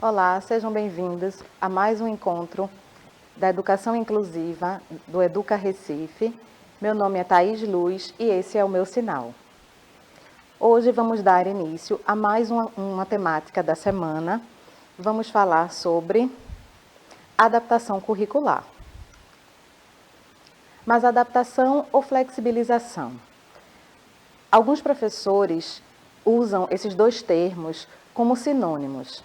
Olá, sejam bem-vindos a mais um encontro da Educação Inclusiva do Educa Recife. Meu nome é Thaís Luz e esse é o meu sinal. Hoje vamos dar início a mais uma temática da semana. Vamos falar sobre adaptação curricular. Mas adaptação ou flexibilização? Alguns professores usam esses dois termos como sinônimos.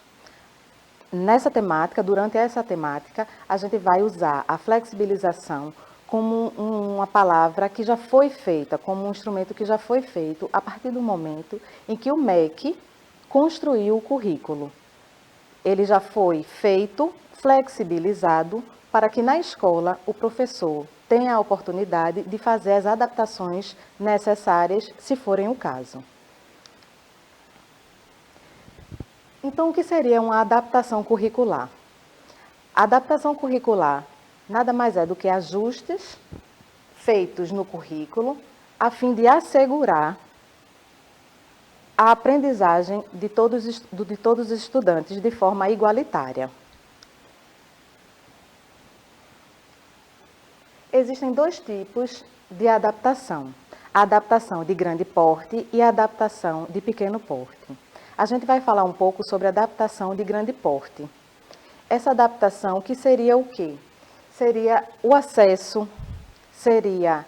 Durante essa temática, a gente vai usar a flexibilização como uma palavra que já foi feita, como um instrumento que já foi feito a partir do momento em que o MEC construiu o currículo. Ele já foi feito, flexibilizado, para que na escola o professor tenha a oportunidade de fazer as adaptações necessárias, se forem o caso. Então, o que seria uma adaptação curricular? A adaptação curricular nada mais é do que ajustes feitos no currículo a fim de assegurar a aprendizagem de todos os estudantes de forma igualitária. Existem dois tipos de adaptação: a adaptação de grande porte e a adaptação de pequeno porte. A gente vai falar um pouco sobre a adaptação de grande porte. Essa adaptação, que seria o quê? Seria o acesso, seria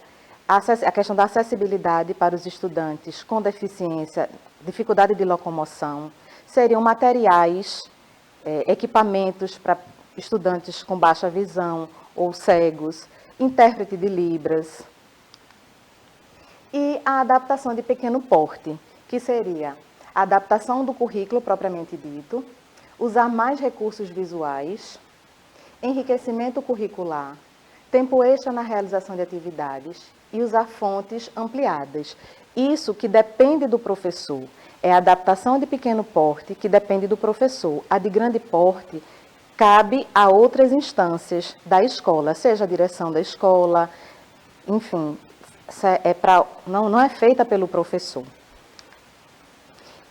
a questão da acessibilidade para os estudantes com deficiência, dificuldade de locomoção, seriam materiais, equipamentos para estudantes com baixa visão ou cegos, intérprete de Libras. E a adaptação de pequeno porte, que seria a adaptação do currículo propriamente dito, usar mais recursos visuais, enriquecimento curricular, tempo extra na realização de atividades e usar fontes ampliadas. Isso que depende do professor. É a adaptação de pequeno porte que depende do professor. A de grande porte cabe a outras instâncias da escola, seja a direção da escola, enfim, não é feita pelo professor.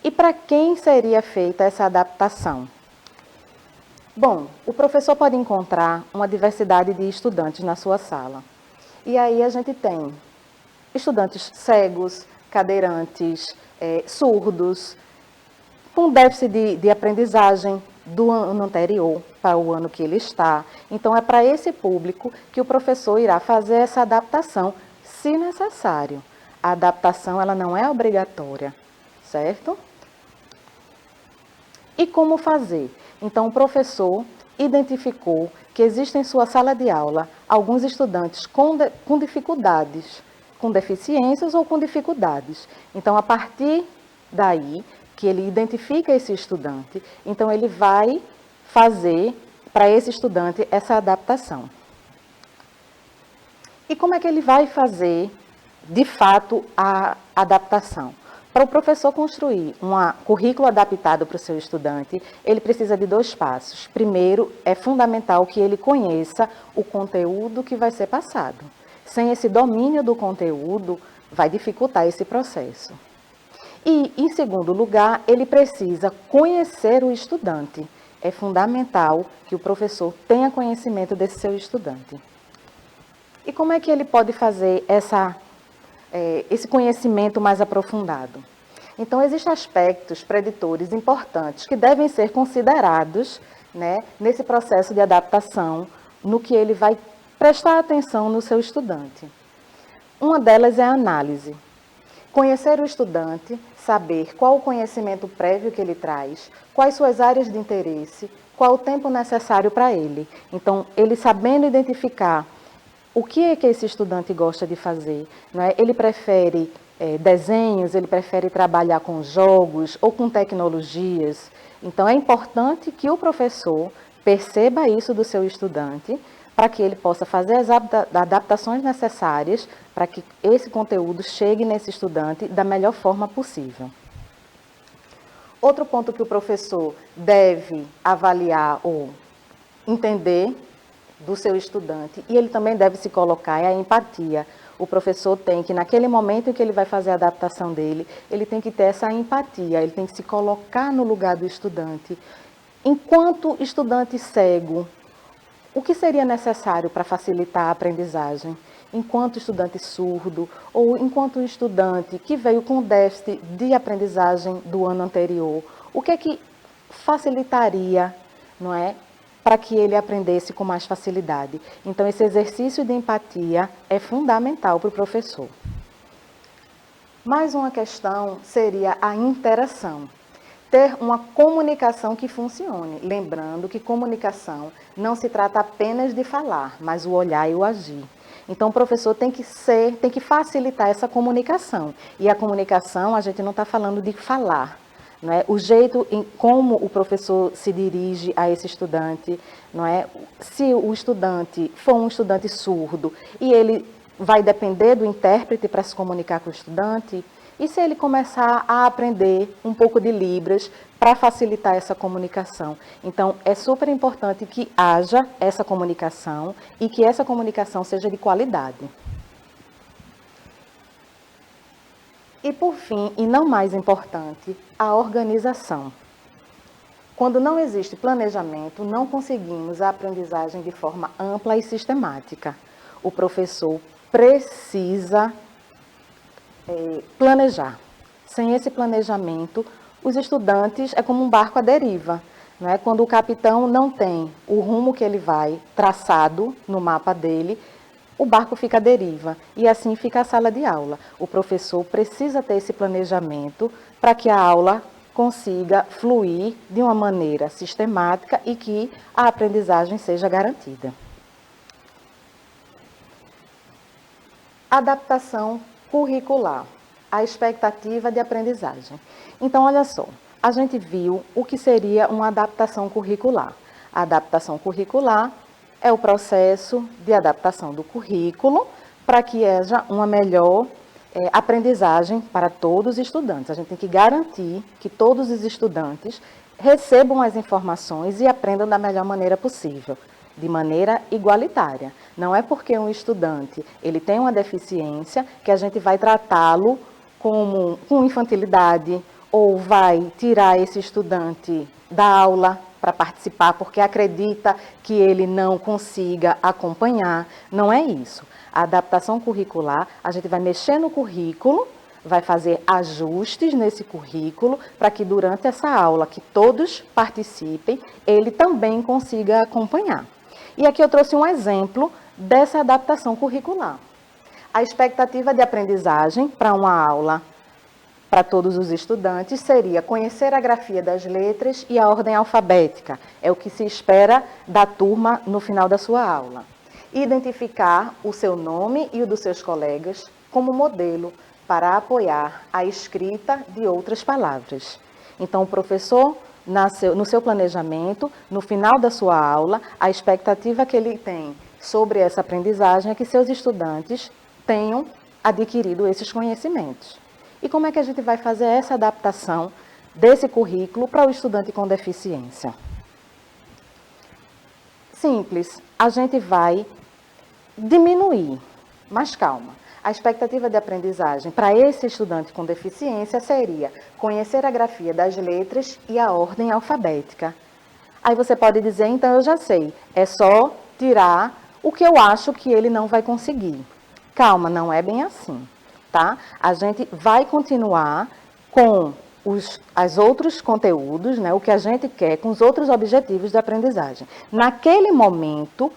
E para quem seria feita essa adaptação? Bom, o professor pode encontrar uma diversidade de estudantes na sua sala. E aí a gente tem estudantes cegos, cadeirantes, surdos, com déficit de aprendizagem do ano anterior para o ano que ele está. Então, é para esse público que o professor irá fazer essa adaptação, se necessário. A adaptação ela não é obrigatória, certo? E como fazer? Então, o professor identificou que existem em sua sala de aula alguns estudantes com dificuldades, com deficiências ou com dificuldades. Então, a partir daí que ele identifica esse estudante, então ele vai fazer para esse estudante essa adaptação. E como é que ele vai fazer, de fato, a adaptação? Para o professor construir um currículo adaptado para o seu estudante, ele precisa de dois passos. Primeiro, é fundamental que ele conheça o conteúdo que vai ser passado. Sem esse domínio do conteúdo, vai dificultar esse processo. E, em segundo lugar, ele precisa conhecer o estudante. É fundamental que o professor tenha conhecimento desse seu estudante. E como é que ele pode fazer esse conhecimento mais aprofundado? Então, existem aspectos preditores importantes que devem ser considerados, nesse processo de adaptação, no que ele vai prestar atenção no seu estudante. Uma delas é a análise. Conhecer o estudante, saber qual o conhecimento prévio que ele traz, quais suas áreas de interesse, qual o tempo necessário para ele. Então, ele sabendo identificar o que é que esse estudante gosta de fazer, não é? Ele prefere desenhos, ele prefere trabalhar com jogos ou com tecnologias. Então, é importante que o professor perceba isso do seu estudante para que ele possa fazer as adaptações necessárias para que esse conteúdo chegue nesse estudante da melhor forma possível. Outro ponto que o professor deve avaliar ou entender do seu estudante, e ele também deve se colocar, é a empatia. O professor tem que, naquele momento em que ele vai fazer a adaptação dele, ele tem que ter essa empatia, ele tem que se colocar no lugar do estudante, Enquanto estudante cego, o que seria necessário para facilitar a aprendizagem? Enquanto estudante surdo ou enquanto estudante que veio com déficit de aprendizagem do ano anterior, o que é que facilitaria, não é, para que ele aprendesse com mais facilidade? Então, esse exercício de empatia é fundamental para o professor. Mais uma questão seria a interação. Ter uma comunicação que funcione. Lembrando que comunicação não se trata apenas de falar, mas o olhar e o agir. Então, o professor tem que facilitar essa comunicação. E a comunicação, a gente não está falando de falar, não é? O jeito em como o professor se dirige a esse estudante, não é? Se o estudante for um estudante surdo e ele vai depender do intérprete para se comunicar com o estudante, e se ele começar a aprender um pouco de Libras para facilitar essa comunicação? Então, é super importante que haja essa comunicação e que essa comunicação seja de qualidade. E por fim, e não mais importante, a organização. Quando não existe planejamento, não conseguimos a aprendizagem de forma ampla e sistemática. O professor precisa planejar. Sem esse planejamento, os estudantes é como um barco à deriva, não é? Quando o capitão não tem o rumo que ele vai traçado no mapa dele, o barco fica à deriva e assim fica a sala de aula. O professor precisa ter esse planejamento para que a aula consiga fluir de uma maneira sistemática e que a aprendizagem seja garantida. Adaptação curricular, a expectativa de aprendizagem. Então, olha só, a gente viu o que seria uma adaptação curricular. A adaptação curricular é o processo de adaptação do currículo para que haja uma melhor aprendizagem para todos os estudantes. A gente tem que garantir que todos os estudantes recebam as informações e aprendam da melhor maneira possível, de maneira igualitária. Não é porque um estudante ele tem uma deficiência que a gente vai tratá-lo com infantilidade ou vai tirar esse estudante da aula para participar porque acredita que ele não consiga acompanhar. Não é isso. A adaptação curricular, a gente vai mexer no currículo, vai fazer ajustes nesse currículo para que durante essa aula que todos participem, ele também consiga acompanhar. E aqui eu trouxe um exemplo dessa adaptação curricular. A expectativa de aprendizagem para uma aula para todos os estudantes seria conhecer a grafia das letras e a ordem alfabética. É o que se espera da turma no final da sua aula. Identificar o seu nome e o dos seus colegas como modelo para apoiar a escrita de outras palavras. Então, o professor, no seu planejamento, no final da sua aula, a expectativa que ele tem sobre essa aprendizagem é que seus estudantes tenham adquirido esses conhecimentos. E como é que a gente vai fazer essa adaptação desse currículo para o estudante com deficiência? Simples, a gente vai diminuir, mas calma. A expectativa de aprendizagem para esse estudante com deficiência seria conhecer a grafia das letras e a ordem alfabética. Aí você pode dizer, então eu já sei, é só tirar o que eu acho que ele não vai conseguir. Calma, não é bem assim, tá? A gente vai continuar com os outros conteúdos, né, o que a gente quer, com os outros objetivos de aprendizagem. Naquele momento,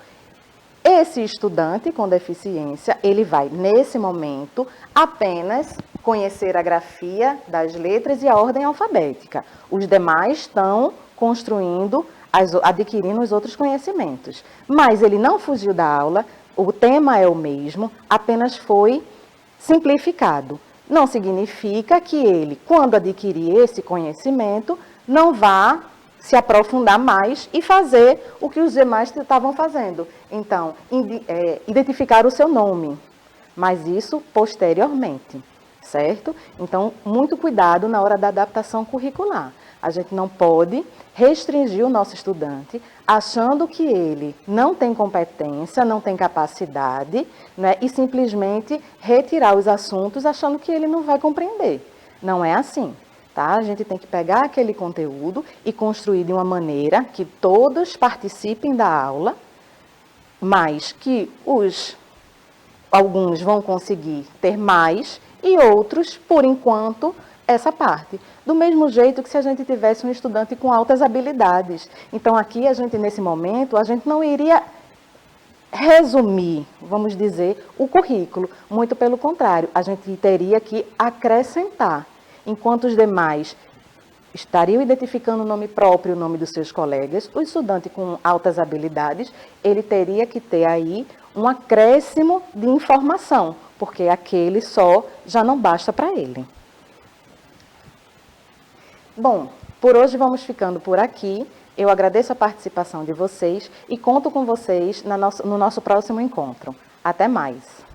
esse estudante com deficiência, ele vai, nesse momento, apenas conhecer a grafia das letras e a ordem alfabética. Os demais estão construindo, adquirindo os outros conhecimentos. Mas ele não fugiu da aula, o tema é o mesmo, apenas foi simplificado. Não significa que ele, quando adquirir esse conhecimento, não vá se aprofundar mais e fazer o que os demais estavam fazendo. Então, identificar o seu nome, mas isso posteriormente, certo? Então, muito cuidado na hora da adaptação curricular. A gente não pode restringir o nosso estudante achando que ele não tem competência, não tem capacidade, né, e simplesmente retirar os assuntos achando que ele não vai compreender. Não é assim. tá? A gente tem que pegar aquele conteúdo e construir de uma maneira que todos participem da aula, mas que alguns vão conseguir ter mais e outros, por enquanto, essa parte. Do mesmo jeito que se a gente tivesse um estudante com altas habilidades. Então, aqui, nesse momento, a gente não iria resumir, vamos dizer, o currículo. Muito pelo contrário, a gente teria que acrescentar. Enquanto os demais estariam identificando o nome próprio, o nome dos seus colegas, o estudante com altas habilidades, ele teria que ter aí um acréscimo de informação, porque aquele só já não basta para ele. Bom, por hoje vamos ficando por aqui. Eu agradeço a participação de vocês e conto com vocês no nosso próximo encontro. Até mais!